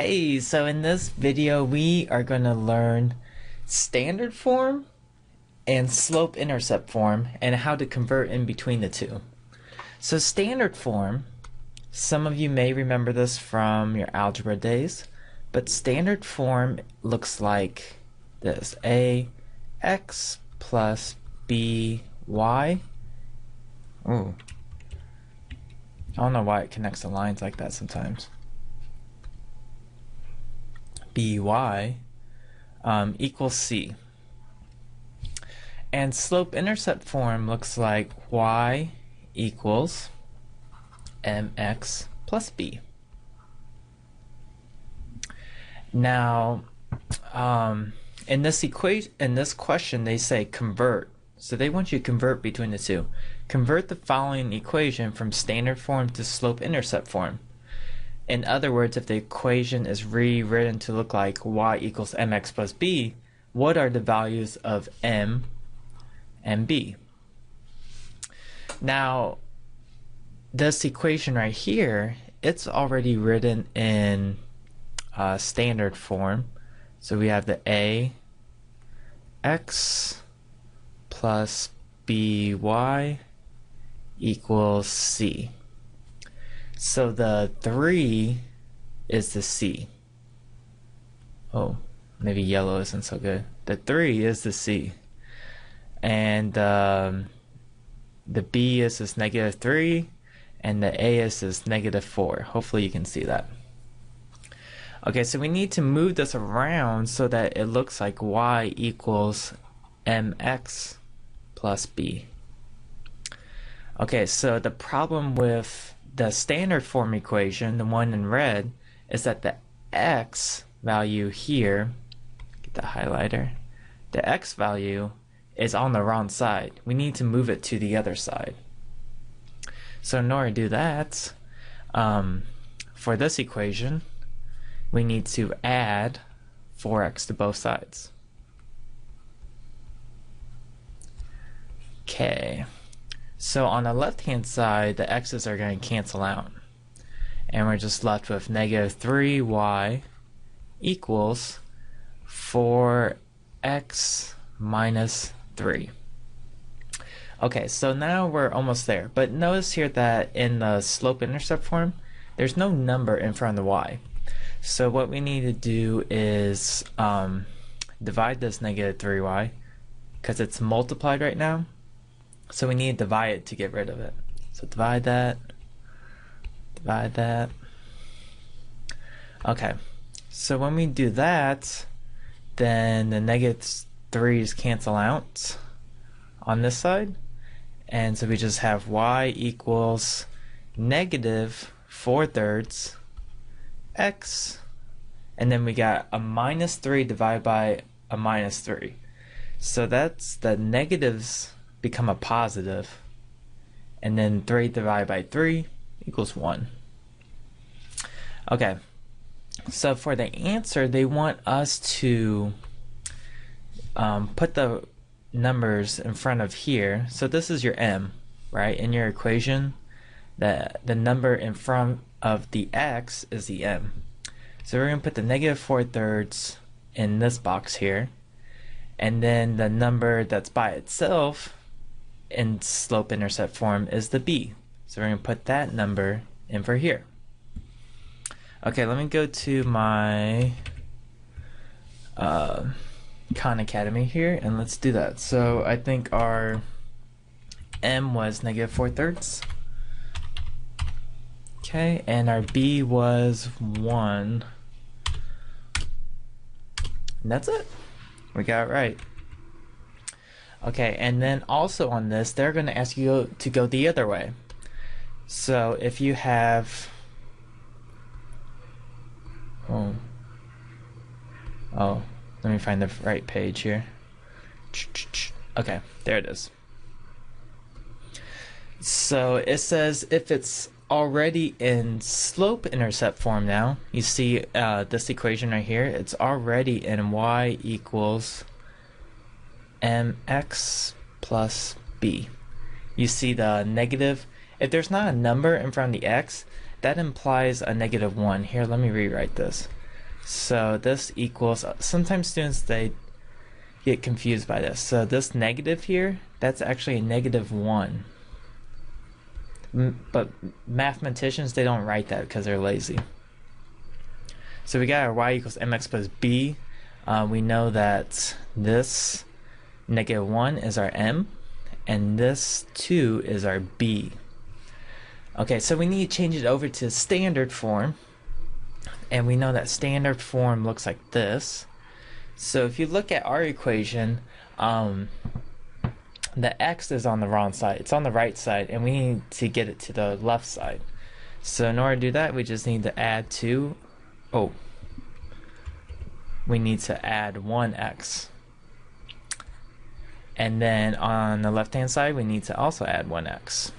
Hey, so in this video we are going to learn standard form and slope-intercept form and how to convert in between the two. So standard form, some of you may remember this from your algebra days, but standard form looks like this: ax plus by. Ooh, I don't know why it connects the lines like that sometimes. By equals c. And slope-intercept form looks like y equals mx plus b. Now, in this question, they say convert. So they want you to convert between the two. Convert the following equation from standard form to slope-intercept form. In other words, if the equation is rewritten to look like y equals mx plus b, what are the values of m and b? Now, this equation right here, it's already written in standard form. So we have the ax plus by equals c. So the 3 is the c. Oh, maybe yellow isn't so good. The 3 is the c. And the b is this -3, and the a is this -4. Hopefully you can see that. Okay, so we need to move this around so that it looks like y equals mx plus b. Okay, so the problem with the standard form equation, the one in red, is that the x value here, get the highlighter, the x value is on the wrong side. We need to move it to the other side. So in order to do that, for this equation, we need to add 4x to both sides. Okay. So on the left-hand side, the x's are going to cancel out. And we're just left with -3y equals 4x minus 3. Okay, so now we're almost there. But notice here that in the slope-intercept form, there's no number in front of the y. So what we need to do is divide this -3y, because it's multiplied right now. So we need to divide it to get rid of it. So divide that. Okay, so when we do that, then the -3's cancel out on this side. And so we just have y equals -4/3 x. And then we got a -3 divided by a -3. So that's the negatives become a positive, and then 3 divided by 3 equals 1. Okay, so for the answer, they want us to put the numbers in front of here. So this is your m, right? In your equation, the number in front of the x is the m. So we're going to put the -4/3 in this box here, and then the number that's by itself in slope-intercept form is the b. So we're going to put that number in for here. Okay, let me go to my Khan Academy here, and let's do that. So I think our m was -4/3. Okay, and our b was 1. And that's it. We got it right. Okay, and then also on this, they're going to ask you to go the other way. So if you have... Oh, let me find the right page here. Okay, there it is. So it says if it's already in slope-intercept form now, you see this equation right here, it's already in y equals mx plus b. You see the negative. If there's not a number in front of the x, that implies a -1. Here, let me rewrite this. So this equals, sometimes students, they get confused by this. So this negative here, that's actually a -1. But mathematicians, they don't write that because they're lazy. So we got our y equals mx plus b. We know that this -1 is our m, and this 2 is our b. Okay, so we need to change it over to standard form, and we know that standard form looks like this. So if you look at our equation, the x is on the wrong side. It's on the right side, and we need to get it to the left side. So in order to do that, we just need to add we need to add 1x. And then on the left-hand side, we need to also add 1x.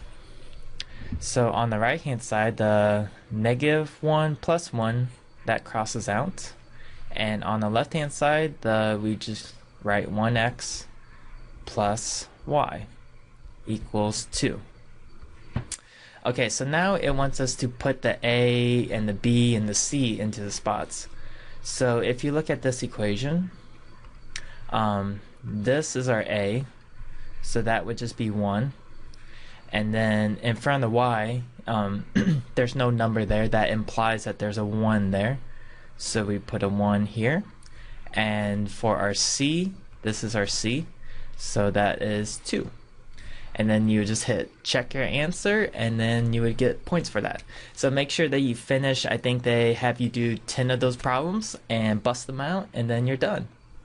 So on the right-hand side, the -1 plus 1, that crosses out. And on the left-hand side, we just write 1x plus y equals 2. Okay, so now it wants us to put the a and the b and the c into the spots. So if you look at this equation, this is our a, so that would just be 1. And then in front of the y, there's no number there. That implies that there's a 1 there. So we put a 1 here. And for our c, this is our c, so that is 2. And then you just hit check your answer, and then you would get points for that. So make sure that you finish. I think they have you do 10 of those problems and bust them out, and then you're done.